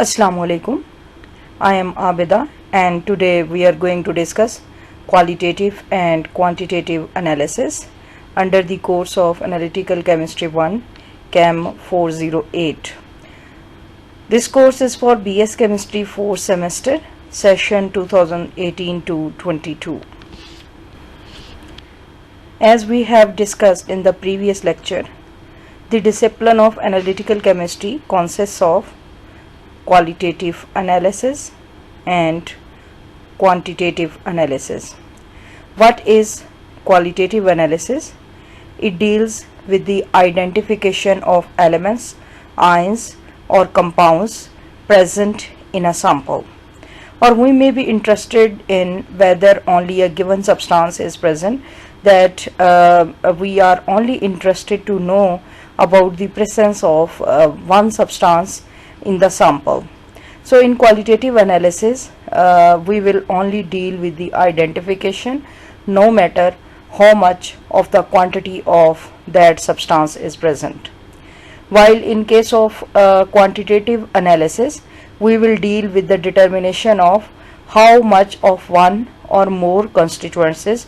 Assalamu alaikum. I am Abida and today we are going to discuss qualitative and quantitative analysis under the course of Analytical Chemistry 1 Chem 408. This course is for BS Chemistry 4th semester session 2018 to 22. As we have discussed in the previous lecture, the discipline of analytical chemistry consists of qualitative analysis and quantitative analysis. What is qualitative analysis? It deals with the identification of elements, ions or compounds present in a sample. Or we may be interested in whether only a given substance is present, that we are only interested to know about the presence of one substance in the sample. So in qualitative analysis, we will only deal with the identification, no matter how much of the quantity of that substance is present. While in case of quantitative analysis, we will deal with the determination of how much of one or more constituents is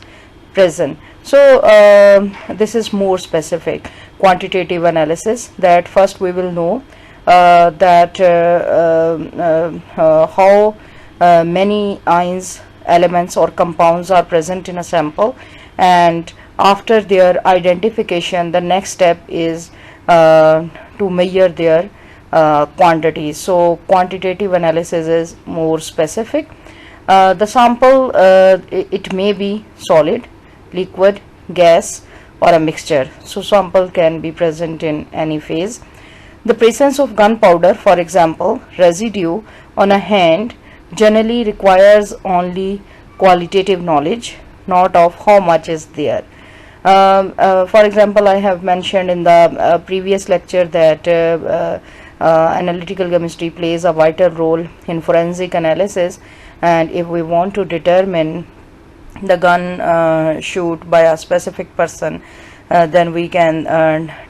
present. So this is more specific. Quantitative analysis, that first we will know how many ions, elements or compounds are present in a sample, and after their identification the next step is to measure their quantities. So quantitative analysis is more specific. The sample, it may be solid, liquid, gas or a mixture. So sample can be present in any phase. The presence of gunpowder, for example, residue on a hand, generally requires only qualitative knowledge, not of how much is there. For example, I have mentioned in the previous lecture that analytical chemistry plays a vital role in forensic analysis, and if we want to determine the gun shoot by a specific person, then we can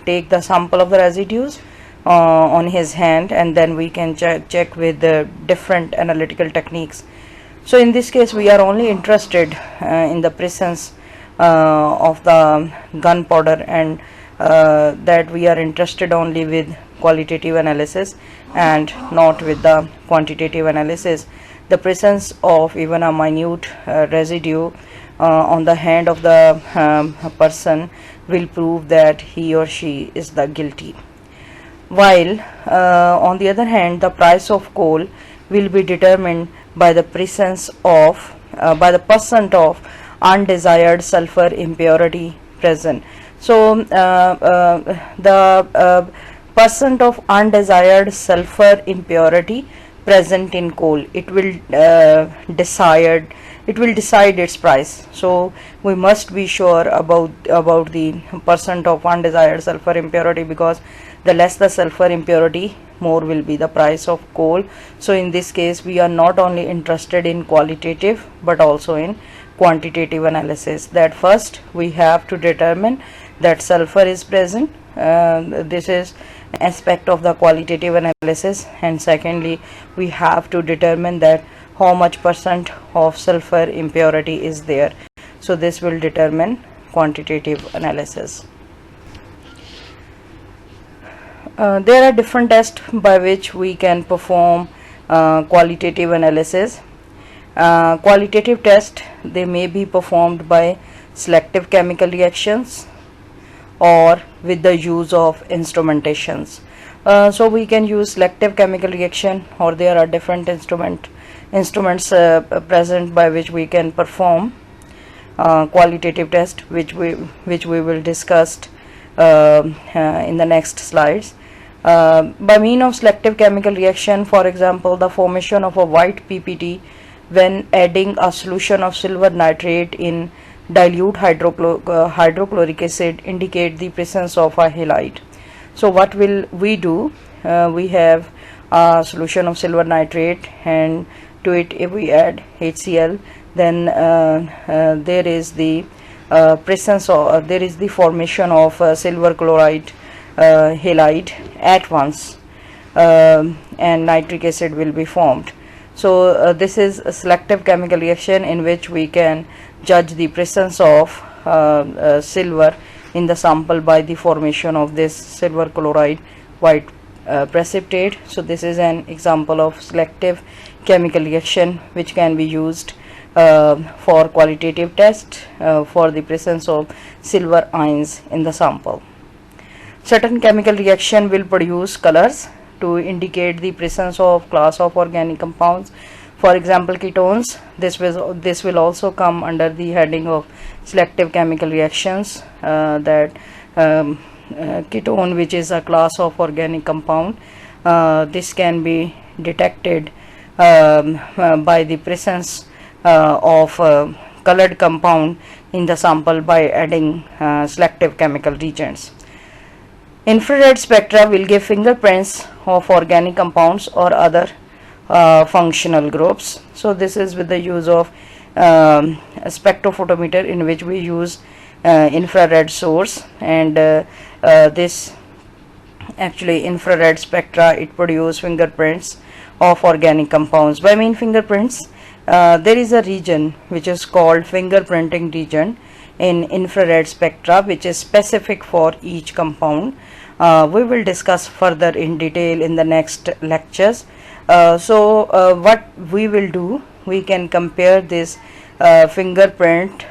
take the sample of the residues on his hand, and then we can check with the different analytical techniques. So in this case we are only interested in the presence of the gunpowder, and that we are interested only with qualitative analysis and not with the quantitative analysis. The presence of even a minute residue on the hand of the person will prove that he or she is the guilty. While on the other hand, the price of coal will be determined by the presence of by the percent of undesired sulfur impurity present. So the percent of undesired sulfur impurity present in coal, it will decide its price. So we must be sure about the percent of undesired sulfur impurity, because the less the sulfur impurity, more will be the price of coal. So in this case we are not only interested in qualitative but also in quantitative analysis, that first we have to determine that sulfur is present. This is aspect of the qualitative analysis, and secondly we have to determine that how much percent of sulfur impurity is there. So this will determine quantitative analysis. There are different tests by which we can perform qualitative analysis. Qualitative tests, they may be performed by selective chemical reactions or with the use of instrumentations. So we can use selective chemical reaction, or there are different instruments present by which we can perform qualitative test, which we will discuss in the next slides. By means of selective chemical reaction, for example, the formation of a white PPT when adding a solution of silver nitrate in dilute hydrochloric acid indicate the presence of a halide. So what will we do? We have a solution of silver nitrate, and to it if we add HCl, then there is the presence, or there is the formation of silver chloride halide at once. and nitric acid will be formed. So this is a selective chemical reaction in which we can judge the presence of silver in the sample by the formation of this silver chloride white precipitate. So this is an example of selective chemical reaction which can be used for qualitative test for the presence of silver ions in the sample. Certain chemical reaction will produce colors to indicate the presence of class of organic compounds. For example, ketones. This will also come under the heading of selective chemical reactions. Ketone, which is a class of organic compound, this can be detected by the presence of colored compound in the sample by adding selective chemical reagents. Infrared spectra will give fingerprints of organic compounds or other functional groups. So this is with the use of a spectrophotometer, in which we use infrared source, and this actually infrared spectra, it produce fingerprints of organic compounds. By mean fingerprints, there is a region which is called fingerprinting region in infrared spectra, which is specific for each compound. We will discuss further in detail in the next lectures. What we will do, we can compare this fingerprint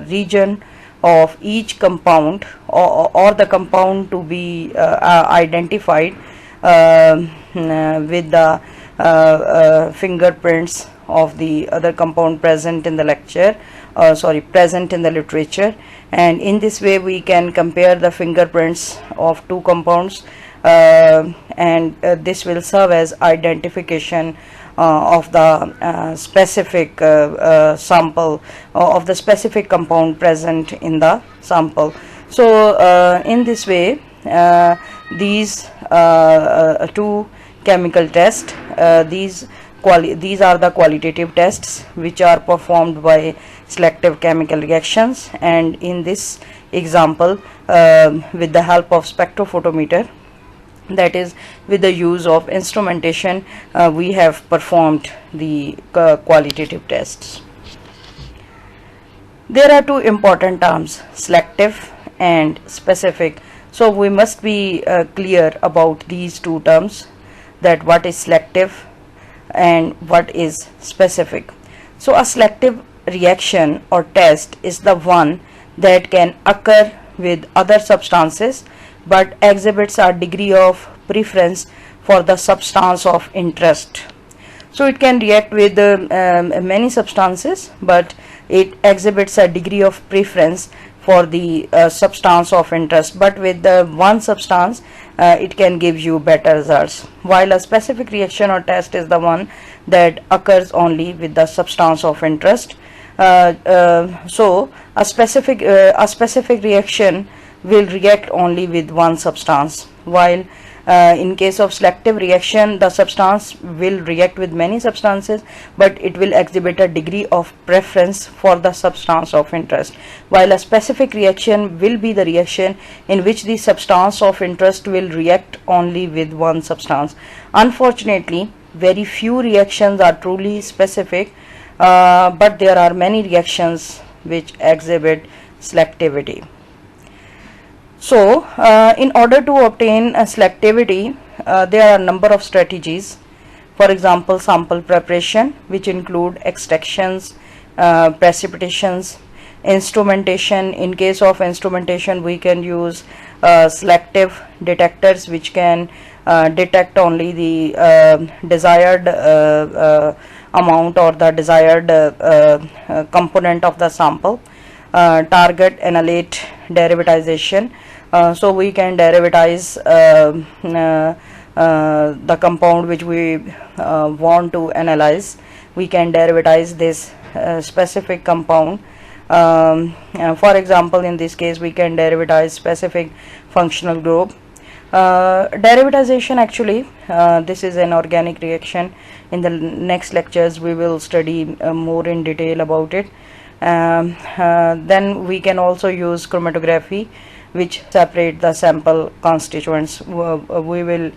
region of each compound, or the compound to be identified with the fingerprints of the other compound present in the present in the literature, and in this way we can compare the fingerprints of two compounds, and this will serve as identification of the specific sample of the specific compound present in the sample. So in this way, these two chemical tests, these are the qualitative tests which are performed by selective chemical reactions, and in this example, with the help of spectrophotometer, that is with the use of instrumentation, we have performed the qualitative tests. There are two important terms, selective and specific. So we must be clear about these two terms, that what is selective and what is specific. So a selective reaction or test is the one that can occur with other substances but exhibits a degree of preference for the substance of interest. So it can react with many substances, but it exhibits a degree of preference for the substance of interest, but with the one substance it can give you better results, while a specific reaction or test is the one that occurs only with the substance of interest. So a specific reaction will react only with one substance, while in case of selective reaction, the substance will react with many substances, but it will exhibit a degree of preference for the substance of interest, while a specific reaction will be the reaction in which the substance of interest will react only with one substance. Unfortunately, very few reactions are truly specific, but there are many reactions which exhibit selectivity. So in order to obtain selectivity, there are a number of strategies. For example, sample preparation, which include extractions, precipitations, instrumentation. In case of instrumentation, we can use selective detectors which can detect only the desired amount or the desired component of the sample. Target analyte derivatization. So we can derivatize the compound which we want to analyze. We can derivatize this specific compound. For example, in this case, we can derivatize specific functional group. Derivatization, actually, this is an organic reaction. In the next lectures, we will study more in detail about it. Then we can also use chromatography, which separate the sample constituents. We will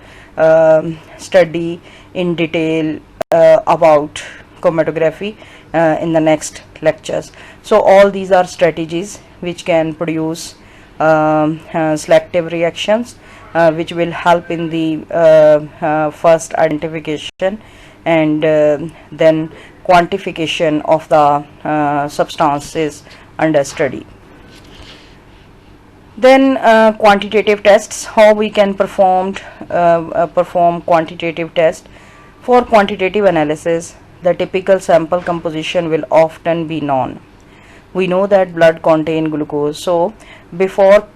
study in detail about chromatography in the next lectures. So all these are strategies which can produce selective reactions, which will help in the first identification and then quantification of the substances under study. Then quantitative tests, how we can perform quantitative test. For quantitative analysis, the typical sample composition will often be known. We know that blood contain glucose, so before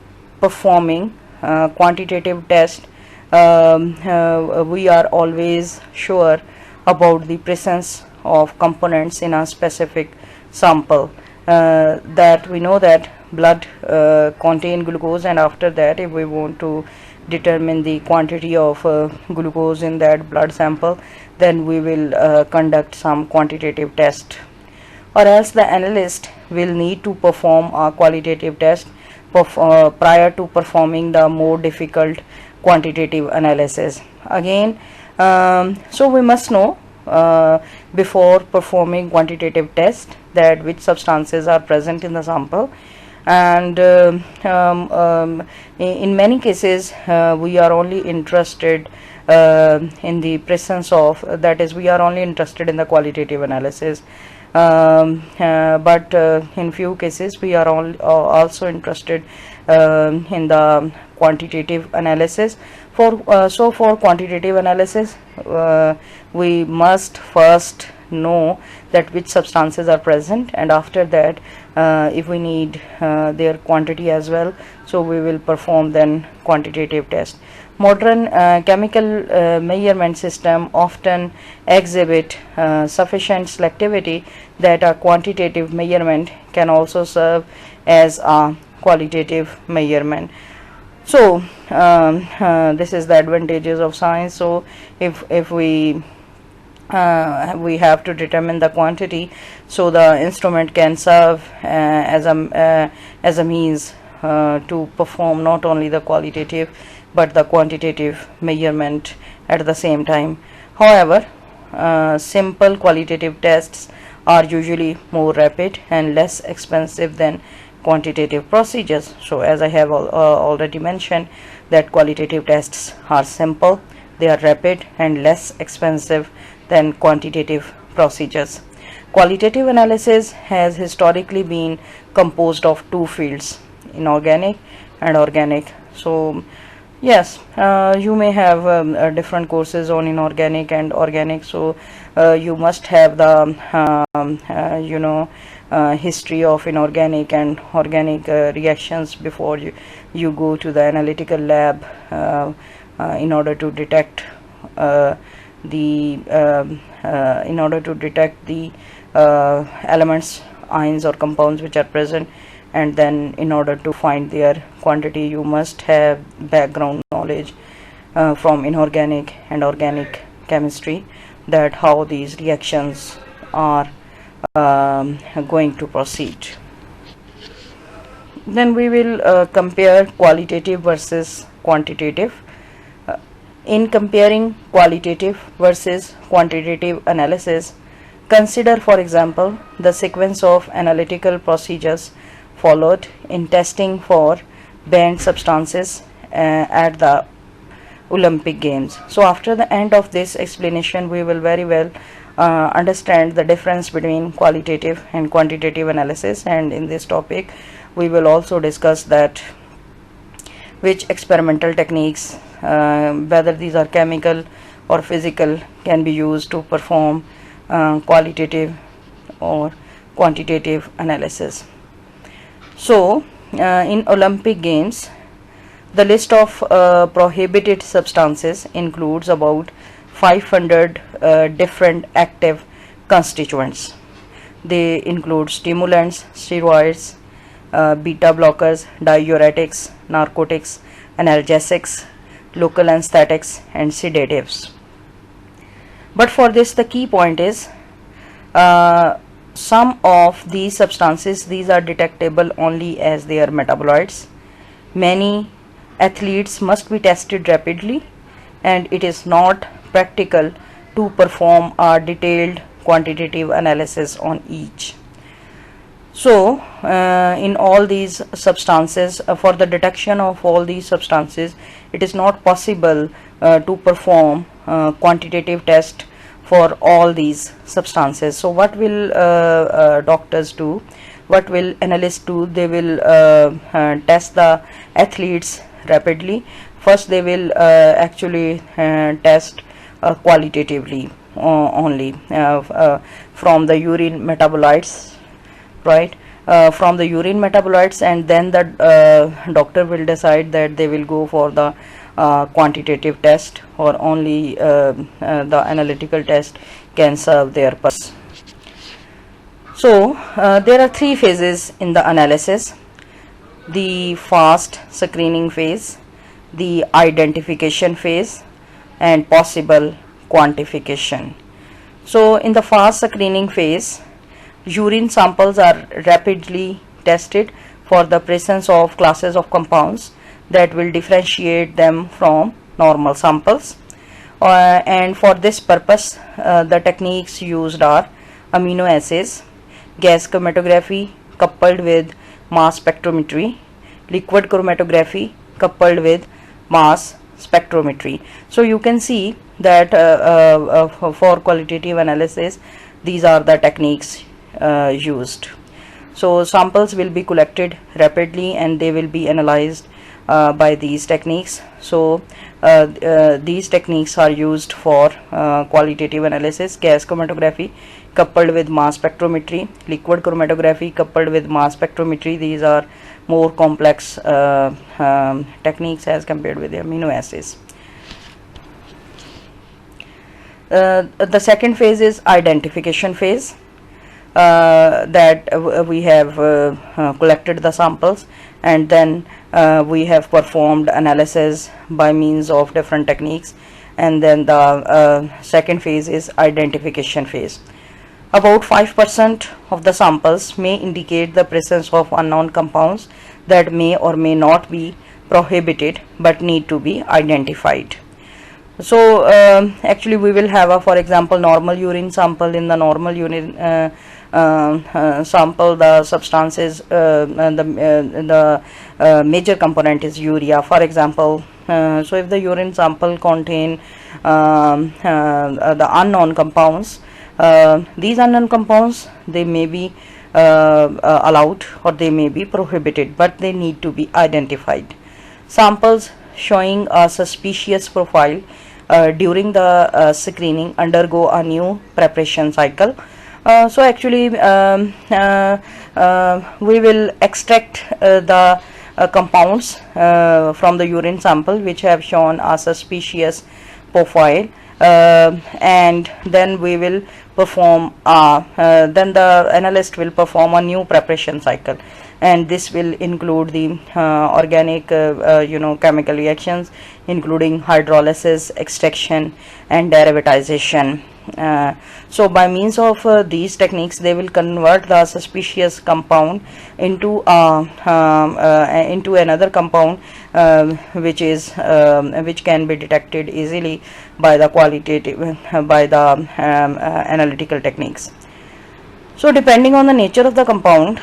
performing quantitative test, we are always sure about the presence of components in a specific sample, that we know that blood contain glucose, and after that, if we want to determine the quantity of glucose in that blood sample, then we will conduct some quantitative test, or else the analyst will need to perform a qualitative test prior to performing the more difficult quantitative analysis. Again, so we must know before performing quantitative test that which substances are present in the sample, and in many cases we are only interested in the presence of, that is, we are only interested in the qualitative analysis, but in few cases we are also interested in the quantitative analysis. So for quantitative analysis, we must first know that which substances are present, and after that, if we need their quantity as well, so we will perform then quantitative test. Modern chemical measurement system often exhibit sufficient selectivity that a quantitative measurement can also serve as a qualitative measurement. So this is the advantages of science. So if we have to determine the quantity, so the instrument can serve as a means to perform not only the qualitative but the quantitative measurement at the same time. However, simple qualitative tests are usually more rapid and less expensive than quantitative procedures. So as I have already mentioned, that qualitative tests are simple, they are rapid and less expensive than quantitative procedures. Qualitative analysis has historically been composed of two fields, inorganic and organic. So yes, you may have different courses on inorganic and organic, so you must have the history of inorganic and organic reactions before you go to the analytical lab in order to detect the elements, ions or compounds which are present, and then in order to find their quantity you must have background knowledge from inorganic and organic chemistry, that how these reactions are going to proceed. Then we will compare qualitative versus quantitative. In comparing qualitative versus quantitative analysis, consider, for example, the sequence of analytical procedures followed in testing for banned substances at the Olympic Games. So after the end of this explanation, we will very well understand the difference between qualitative and quantitative analysis, and in this topic we will also discuss that which experimental techniques, whether these are chemical or physical, can be used to perform qualitative or quantitative analysis. So in Olympic Games, the list of prohibited substances includes about 500 different active constituents. They include stimulants, steroids, beta blockers, diuretics, narcotics, analgesics, local anesthetics, and sedatives. But for this, the key point is some of these substances, these are detectable only as their metabolites. Many athletes must be tested rapidly, and it is not practical to perform a detailed quantitative analysis on each. So in all these substances, for the detection of all these substances, it is not possible to perform quantitative test for all these substances. So what will doctors do, what will analysts do? They will test the athletes rapidly. First they will actually test qualitatively only from the urine metabolites, right? From the urine metabolites, and then the doctor will decide that they will go for the quantitative test, or only the analytical test can serve their purpose. So there are three phases in the analysis: the fast screening phase, the identification phase, and possible quantification. So in the fast screening phase, urine samples are rapidly tested for the presence of classes of compounds that will differentiate them from normal samples. And for this purpose, the techniques used are immunoassays, gas chromatography coupled with mass spectrometry, liquid chromatography coupled with mass spectrometry. So you can see that for qualitative analysis, these are the techniques used. So samples will be collected rapidly and they will be analyzed by these techniques. So these techniques are used for qualitative analysis: gas chromatography coupled with mass spectrometry, liquid chromatography coupled with mass spectrometry. These are more complex techniques as compared with the aminoacids. The second phase is identification phase. That we have collected the samples, and then we have performed analysis by means of different techniques, and then the second phase is identification phase. About 5% of the samples may indicate the presence of unknown compounds that may or may not be prohibited but need to be identified. So actually we will have a, for example, normal urine sample. In the normal urine sample, the substances, the major component is urea, for example. So if the urine sample contain the unknown compounds, these unknown compounds, they may be allowed or they may be prohibited, but they need to be identified. Samples showing a suspicious profile during the screening undergo a new preparation cycle. So actually we will extract the compounds from the urine sample which have shown a suspicious profile, and then we will perform then the analyst will perform a new preparation cycle, and this will include the organic chemical reactions, including hydrolysis, extraction, and derivatization. So by means of these techniques, they will convert the suspicious compound into another compound which can be detected easily by the qualitative analytical techniques. So depending on the nature of the compound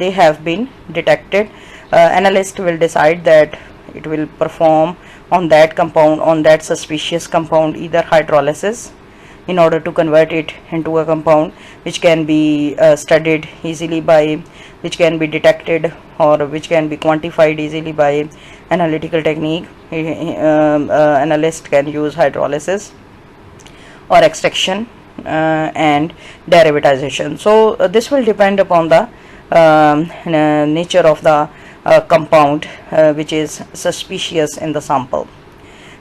they have been detected, analyst will decide that it will perform on that compound, on that suspicious compound, either hydrolysis in order to convert it into a compound which can be studied easily by, which can be detected or which can be quantified easily by analytical technique. Analyst can use hydrolysis or extraction and derivatization. So this will depend upon the nature of the compound which is suspicious in the sample.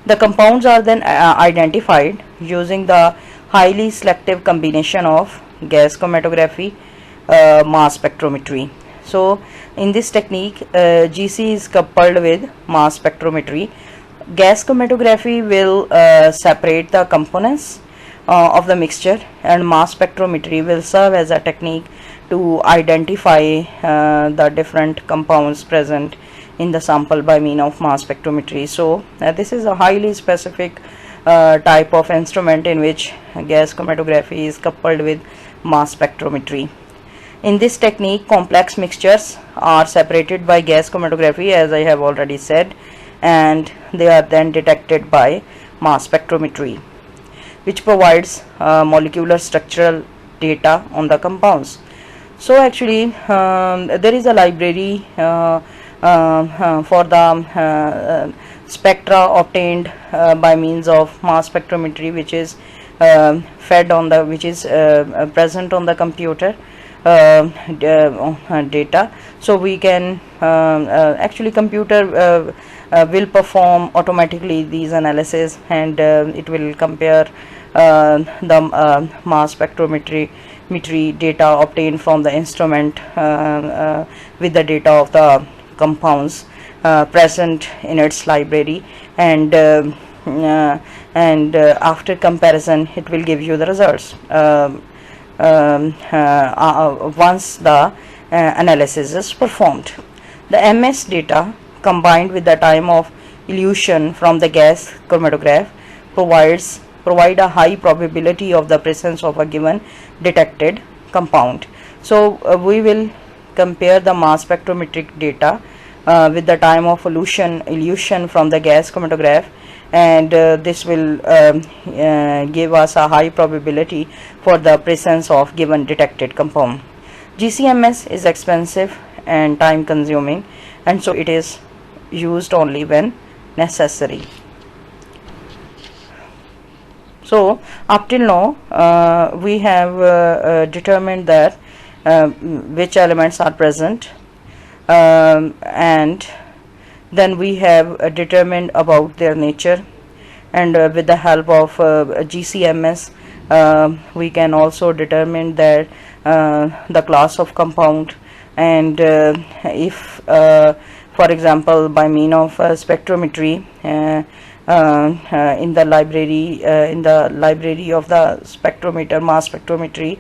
The compounds are then identified using the highly selective combination of gas chromatography, mass spectrometry. So in this technique, GC is coupled with mass spectrometry. Gas chromatography will separate the components of the mixture, and mass spectrometry will serve as a technique to identify the different compounds present in the sample by means of mass spectrometry. So this is a highly specific type of instrument in which gas chromatography is coupled with mass spectrometry. In this technique, complex mixtures are separated by gas chromatography, as I have already said, and they are then detected by mass spectrometry, which provides molecular structural data on the compounds. So actually there is a library for the spectra obtained by means of mass spectrometry, which is fed on the present on the computer data. So we can actually computer will perform automatically these analysis, and it will compare the mass spectrometry data obtained from the instrument with the data of the compounds present in its library, and after comparison it will give you the results once the analysis is performed. The MS data combined with the time of elution from the gas chromatograph provide a high probability of the presence of a given detected compound. So we will compare the mass spectrometric data with the time of elution from the gas chromatograph, and this will give us a high probability for the presence of given detected compound. GCMS is expensive and time consuming, and so it is used only when necessary. So up till now we have determined that which elements are present, and then we have determined about their nature, and with the help of GCMS we can also determine that the class of compound, and if for example by means of spectrometry in the library of the spectrometer, mass spectrometry,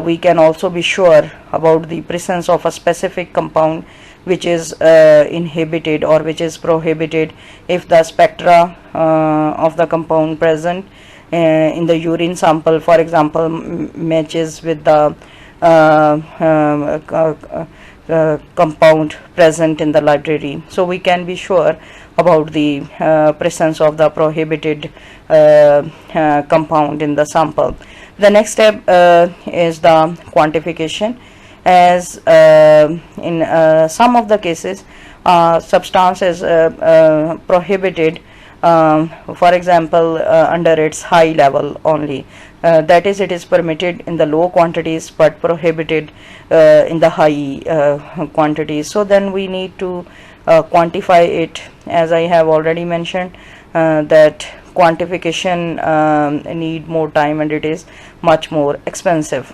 we can also be sure about the presence of a specific compound which is inhibited or which is prohibited if the spectra of the compound present in the urine sample, for example, matches with the compound present in the library. So we can be sure about the presence of the prohibited compound in the sample. The next step is the quantification, as in some of the cases substance is prohibited, for example under its high level only, that is, it is permitted in the low quantities but prohibited in the high quantities. So then we need to quantify it, as I have already mentioned that quantification need more time and it is much more expensive.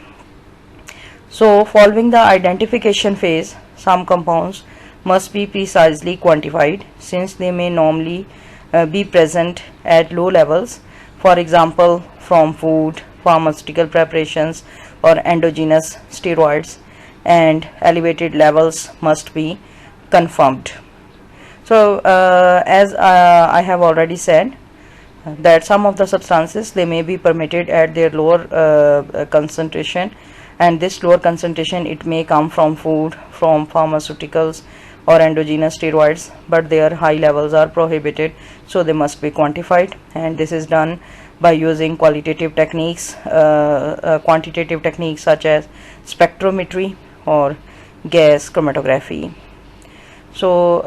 So following the identification phase, some compounds must be precisely quantified since they may normally be present at low levels, for example from food, pharmaceutical preparations or endogenous steroids, and elevated levels must be confirmed. So as I have already said that some of the substances, they may be permitted at their lower concentration, and this lower concentration, it may come from food, from pharmaceuticals or endogenous steroids, but their high levels are prohibited, so they must be quantified, and this is done by using quantitative techniques such as spectrometry or gas chromatography. So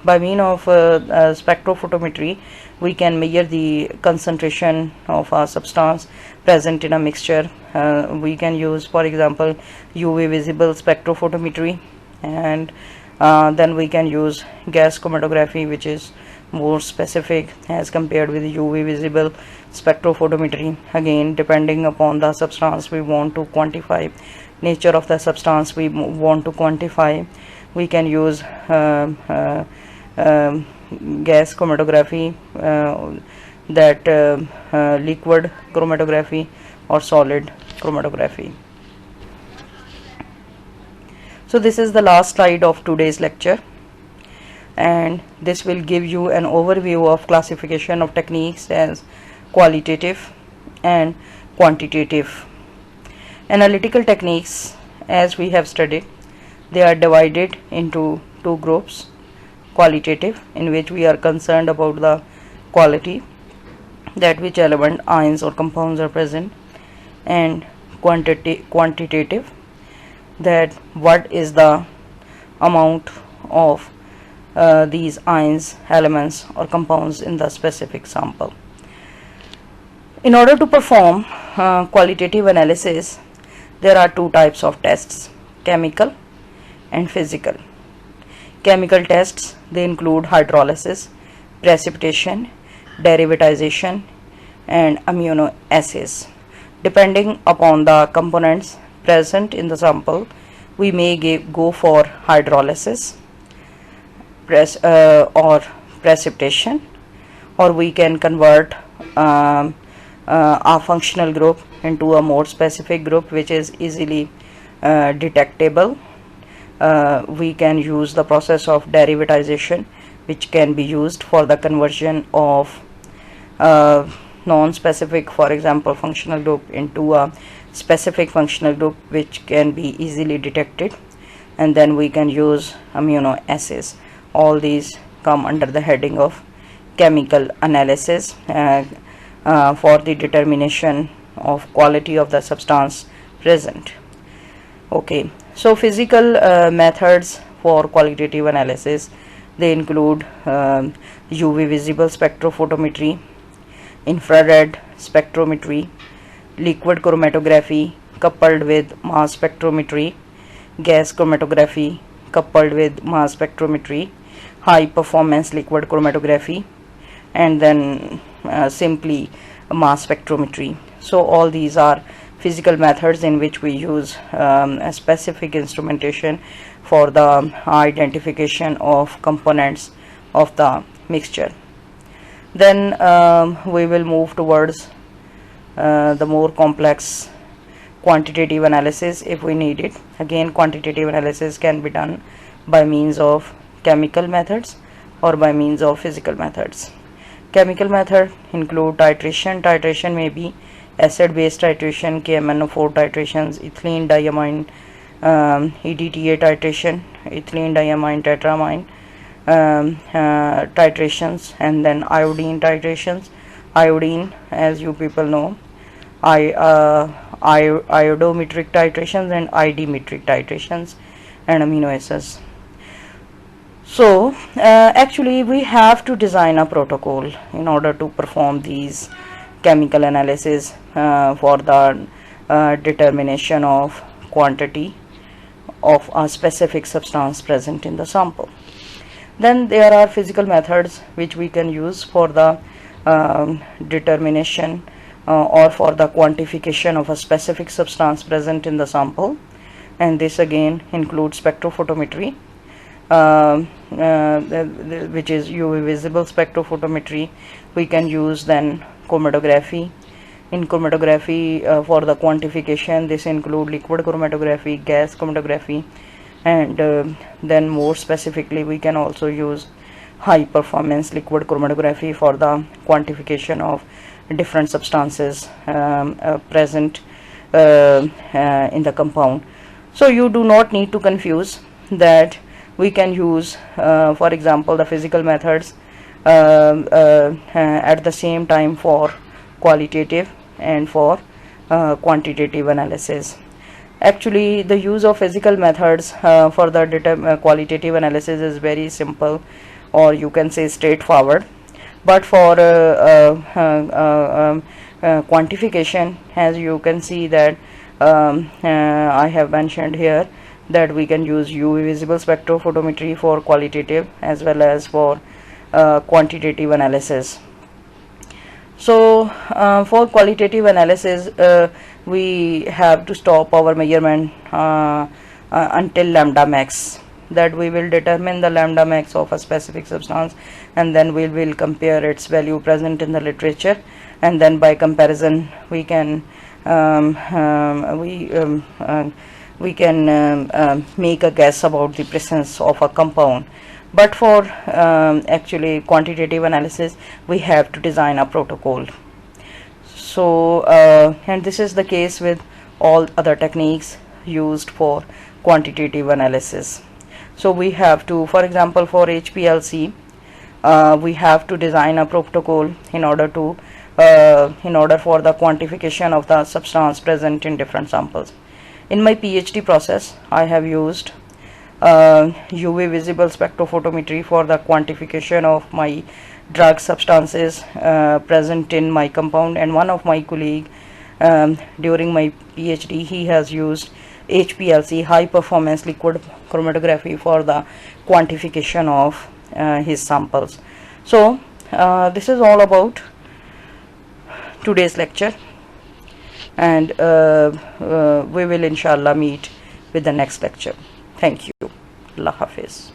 by means of spectrophotometry, we can measure the concentration of a substance present in a mixture. We can use, for example, UV visible spectrophotometry, and then we can use gas chromatography, which is more specific as compared with UV visible spectrophotometry. Again, depending upon the substance we want to quantify, nature of the substance we want to quantify, we can use gas chromatography that liquid chromatography or solid chromatography. So this is the last slide of today's lecture, and this will give you an overview of classification of techniques as qualitative and quantitative. Analytical techniques, as we have studied, they are divided into two groups: qualitative, in which we are concerned about the quality, that which element, ions or compounds are present, and quantitative, that what is the amount of these ions, elements or compounds in the specific sample. In order to perform qualitative analysis, there are two types of tests: chemical and physical. Chemical tests, they include hydrolysis, precipitation, derivatization and immunoassays. Depending upon the components present in the sample, we may go for hydrolysis or precipitation, or we can convert a functional group into a more specific group which is easily detectable. We can use the process of derivatization, which can be used for the conversion of non-specific, for example functional group, into a specific functional group which can be easily detected, and then we can use immunoassays. All these come under the heading of chemical analysis for the determination of quality of the substance present. Okay, so physical methods for qualitative analysis, they include UV visible spectrophotometry, infrared spectrometry, liquid chromatography coupled with mass spectrometry, gas chromatography coupled with mass spectrometry, high performance liquid chromatography, and then simply mass spectrometry. So all these are physical methods in which we use a specific instrumentation for the identification of components of the mixture. Then we will move towards the more complex quantitative analysis if we need it. Again, quantitative analysis can be done by means of chemical methods or by means of physical methods. Chemical method include titration. Titration may be acid base titration, KMnO4 titrations, ethylene diamine EDTA titration, ethylene diamine tetramine titrations, and then iodine titrations. Iodine, as you people know, iodometric titrations and ID-metric titrations, and amino acids. So actually we have to design a protocol in order to perform these chemical analysis for the determination of quantity of a specific substance present in the sample. Then there are physical methods which we can use for the determination or for the quantification of a specific substance present in the sample, and this again includes spectrophotometry, which is UV visible spectrophotometry. We can use then chromatography. In chromatography, for the quantification, this include liquid chromatography, gas chromatography, and then more specifically we can also use high performance liquid chromatography for the quantification of different substances present in the compound. So you do not need to confuse that we can use for example the physical methods at the same time for qualitative and for quantitative analysis. Actually, the use of physical methods for the qualitative analysis is very simple, or you can say straightforward, but for quantification, as you can see that I have mentioned here that we can use UV visible spectrophotometry for qualitative as well as for quantitative analysis. So for qualitative analysis, we have to stop our measurement until lambda max. that we will determine the lambda max of a specific substance, and then we will compare its value present in the literature, and then by comparison we can make a guess about the presence of a compound. But for actually quantitative analysis, we have to design a protocol. So and this is the case with all other techniques used for quantitative analysis. So we have to, for example, for HPLC, we have to design a protocol in order to in order for the quantification of the substance present in different samples. In my PhD process, I have used UV visible spectrophotometry for the quantification of my drug substances present in my compound, and one of my colleague during my PhD, he has used HPLC, high performance liquid chromatography, for the quantification of his samples. So this is all about today's lecture, and we will inshallah meet with the next lecture. Thank you. Allah Hafiz.